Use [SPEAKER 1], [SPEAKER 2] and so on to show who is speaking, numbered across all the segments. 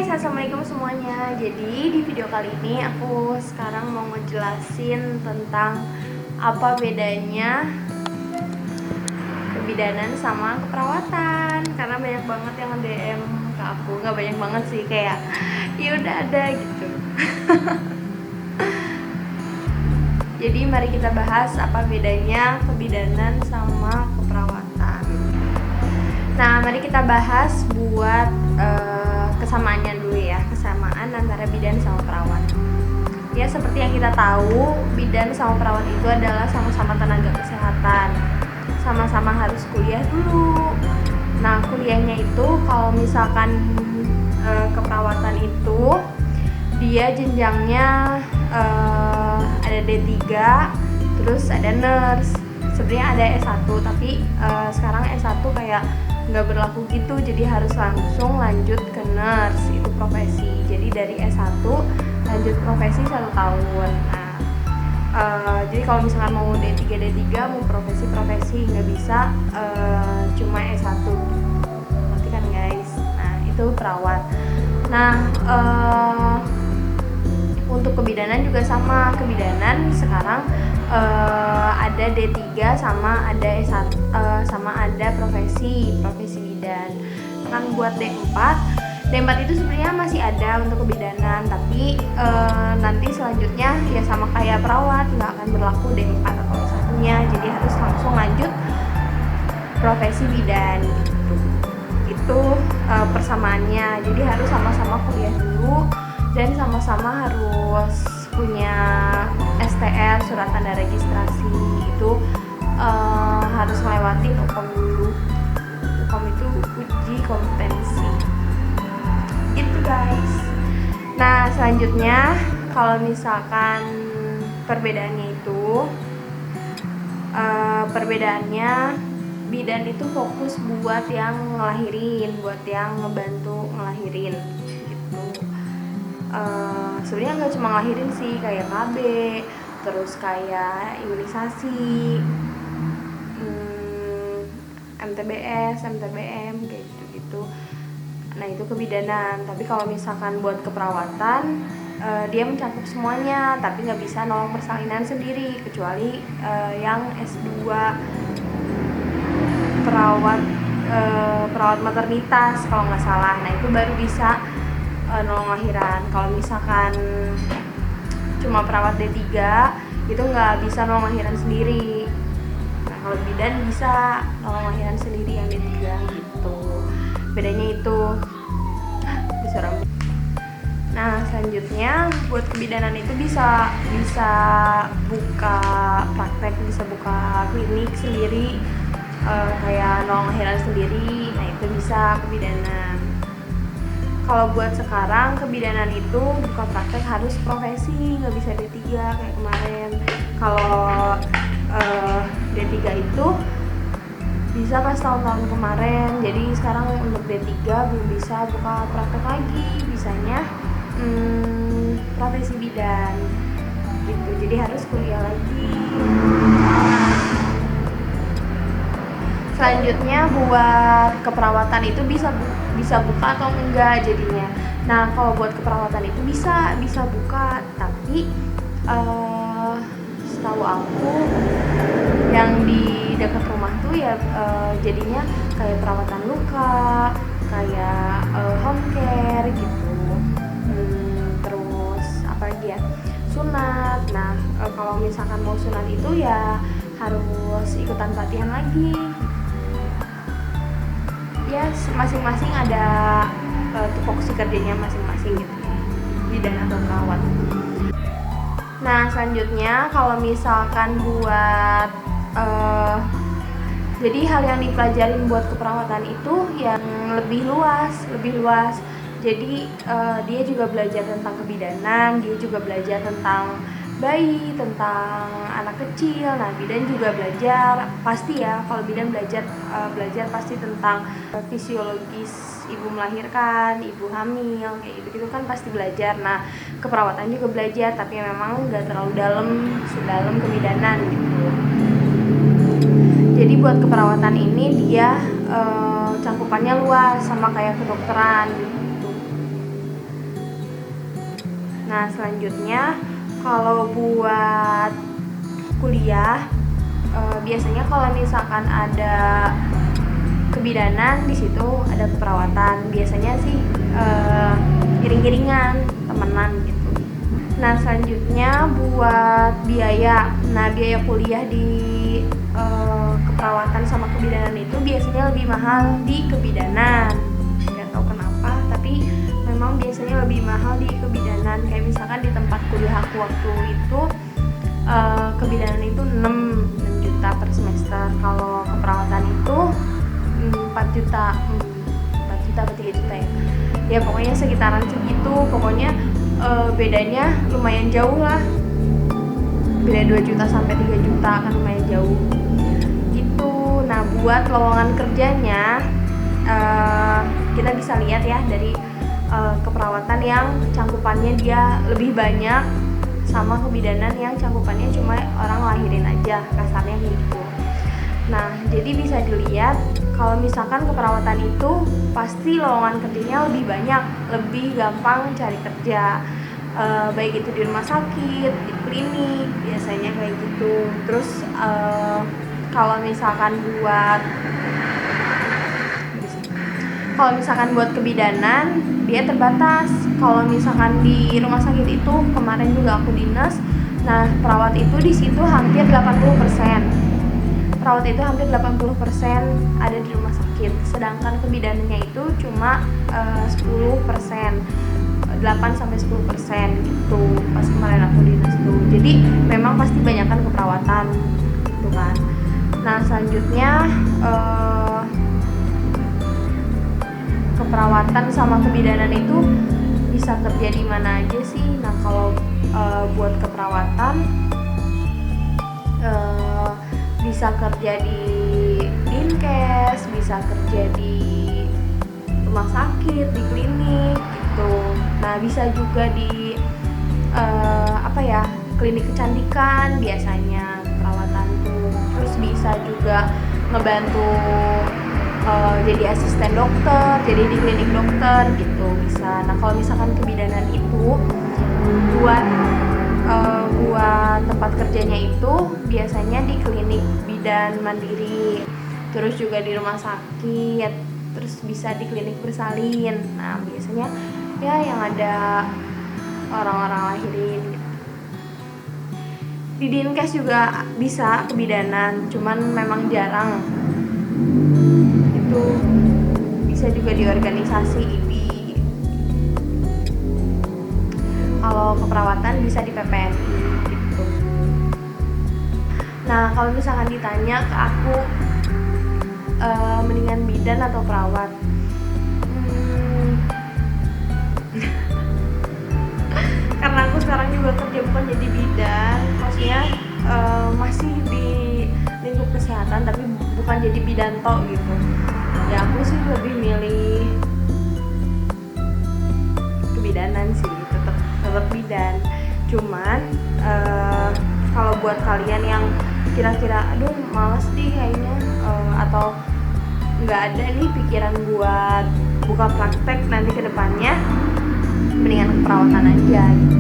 [SPEAKER 1] Assalamualaikum semuanya. Jadi di video kali ini aku sekarang mau ngejelasin tentang apa bedanya kebidanan sama keperawatan. Karena banyak banget yang DM ke aku, nggak banyak banget sih, kayak ya udah ada gitu. Jadi mari kita bahas apa bedanya kebidanan sama keperawatan. Nah, mari kita bahas buat kesamaannya dulu ya, kesamaan antara bidan sama perawat. Ya, seperti yang kita tahu, bidan sama perawat itu adalah sama-sama tenaga kesehatan, sama-sama harus kuliah dulu. Nah, kuliahnya itu kalau misalkan keperawatan itu dia jenjangnya ada D3, terus ada nurse. Sebenarnya ada S1, tapi sekarang S1 kayak nggak berlaku gitu, jadi harus langsung lanjut ke nurse, itu profesi. Jadi dari S1 lanjut profesi 1 tahun. Nah, jadi kalau misalkan mau D3 mau profesi nggak bisa cuma S1 gitu. Ngerti kan guys? Nah, itu perawat. Nah, untuk kebidanan juga sama. Kebidanan sekarang ada D3 sama ada S1, sama ada profesi bidan. Kan buat D4 itu sebenarnya masih ada untuk kebidanan, tapi nanti selanjutnya ya sama kayak perawat, nggak akan berlaku D4 atau S1-nya, jadi harus langsung lanjut profesi bidan gitu. Itu persamaannya. Jadi harus sama-sama kuliah dulu dan sama-sama harus punya STR, surat tanda registrasi. Itu harus ngelewatin UKOM dulu. UKOM itu uji kompetensi gitu guys. Nah, selanjutnya kalau misalkan perbedaannya bidan itu fokus buat yang ngelahirin, buat yang ngebantu ngelahirin gitu. Sebenarnya nggak cuma ngelahirin sih, kayak KB, terus kayak imunisasi, MTBS, MTBM kayak gitu-gitu. Nah, itu kebidanan. Tapi kalau misalkan buat keperawatan, dia mencakup semuanya, tapi nggak bisa nolong persalinan sendiri, kecuali yang S2 perawat maternitas kalau nggak salah. Nah, itu baru bisa nolong lahiran. Kalau misalkan cuma perawat D3 itu nggak bisa nolong lahiran sendiri. Nah, kalau bidan bisa nolong lahiran sendiri yang D3 gitu. Bedanya itu bisa rambut. Nah, selanjutnya buat kebidanan itu bisa buka praktek, bisa buka klinik sendiri, kayak nolong lahiran sendiri. Nah, itu bisa kebidanan. Kalau buat sekarang kebidanan itu buka praktek harus profesi, nggak bisa D3 kayak kemarin. Kalau D3 itu bisa pas tahun-tahun kemarin. Jadi sekarang untuk D3 belum bisa buka praktek lagi, bisanya profesi bidan gitu. Jadi harus kuliah lagi. Selanjutnya buat keperawatan itu bisa buka atau enggak jadinya. Nah, kalau buat keperawatan itu bisa buka, tapi setahu aku yang di dekat rumah tuh ya jadinya kayak perawatan luka, kayak home care gitu. Terus apa lagi ya? Sunat. Nah, kalau misalkan mau sunat itu ya harus ikutan pelatihan lagi. Ya, masing-masing ada tupoksi kerjanya masing-masing gitu, bidan atau perawat. Nah, selanjutnya kalau misalkan buat jadi hal yang dipelajarin buat keperawatan itu yang lebih luas. Jadi dia juga belajar tentang kebidanan, dia juga belajar tentang bayi, tentang anak kecil. Nah, bidan juga belajar pasti ya. Kalau bidan belajar pasti tentang fisiologis ibu melahirkan, ibu hamil, kayak gitu kan pasti belajar. Nah, keperawatan juga belajar, tapi memang nggak terlalu sedalam kebidanan gitu. Jadi buat keperawatan ini dia cakupannya luas, sama kayak kedokteran gitu. Nah selanjutnya kalau buat kuliah, biasanya kalau misalkan ada kebidanan, di situ ada keperawatan, biasanya sih iring-iringan, temenan gitu. Nah selanjutnya buat biaya, nah biaya kuliah di keperawatan sama kebidanan itu biasanya lebih mahal di kebidanan. Nggak tahu kenapa, tapi memang biasanya lebih mahal di kebidanan. Kayak misalkan di tempat kuliah aku waktu itu kebidanan itu 6 juta per semester. Kalau keperawatan itu 4 juta 4 juta atau 3 juta ya pokoknya sekitaran segitu. Pokoknya bedanya lumayan jauh lah, beda 2 juta sampai 3 juta kan lumayan jauh gitu. Nah buat lowongan kerjanya kita bisa lihat ya dari keperawatan yang cangkupannya dia lebih banyak sama kebidanan yang cangkupannya cuma orang lahirin aja, kasarnya gitu. Nah jadi bisa dilihat kalau misalkan keperawatan itu pasti lowongan kerjanya lebih banyak, lebih gampang cari kerja, baik itu di rumah sakit, di klinik, biasanya kayak gitu. Terus kalau misalkan buat kebidanan dia terbatas. Kalau misalkan di rumah sakit itu kemarin juga aku dinas, nah perawat itu di situ hampir 80%. Perawat itu hampir 80% ada di rumah sakit, sedangkan kebidanannya itu cuma 10%, 8-10% gitu pas kemarin aku dinas tuh. Jadi memang pasti banyakkan keperawatan gitu kan. Nah selanjutnya keperawatan sama kebidanan itu bisa kerja di mana aja sih? Nah kalau buat keperawatan bisa kerja di dinkes, bisa kerja di rumah sakit, di klinik gitu. Nah bisa juga di klinik kecantikan biasanya perawatan tuh. Terus bisa juga ngebantu jadi asisten dokter, jadi di klinik dokter gitu bisa. Nah kalau misalkan kebidanan itu buat tempat kerjanya itu biasanya di klinik bidan mandiri, terus juga di rumah sakit, terus bisa di klinik bersalin. Nah biasanya ya yang ada orang-orang lahirin gitu. Di dinkes juga bisa kebidanan, cuman memang jarang. Itu bisa juga di organisasi IPI. Kalau keperawatan bisa di PPNI gitu. Nah kalau misalkan ditanya ke aku mendingan bidan atau perawat, karena aku sekarang juga kerja bukan jadi bidan, maksudnya masih di lingkup kesehatan tapi bukan jadi bidan tok gitu. Ya aku sih lebih milih kebidanan sih, tetap bidan. Cuman kalau buat kalian yang kira-kira aduh males deh kayaknya atau nggak ada nih pikiran buat buka praktek nanti ke depannya, mendingan keperawatan aja gitu.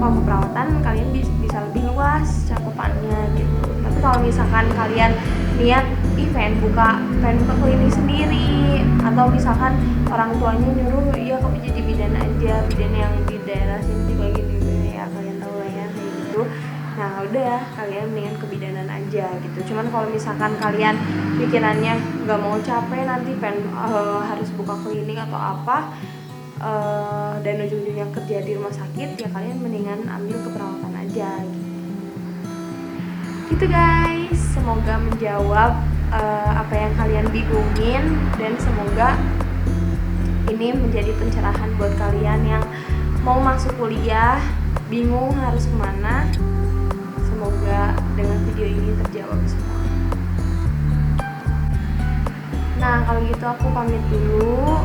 [SPEAKER 1] Kalau keperawatan kalian bisa lebih luas cakupannya gitu. Tapi kalau misalkan kalian niat pengen buka klinik sendiri, atau misalkan orang tuanya nyuruh iya kamu jadi bidan aja, bidan yang di daerah sini juga gini ya kalian tahu lah ya kayak gitu. Nah udah kalian mendingan kebidanan aja gitu. Cuman kalau misalkan kalian pikirannya nggak mau capek nanti harus buka klinik atau apa dan ujung-ujungnya kerja di rumah sakit, ya kalian mendingan ambil keperawatan aja gitu guys. Semoga menjawab apa yang kalian bingungin, dan semoga ini menjadi pencerahan buat kalian yang mau masuk kuliah bingung harus kemana. Semoga dengan video ini terjawab semua. Nah kalau gitu aku pamit dulu.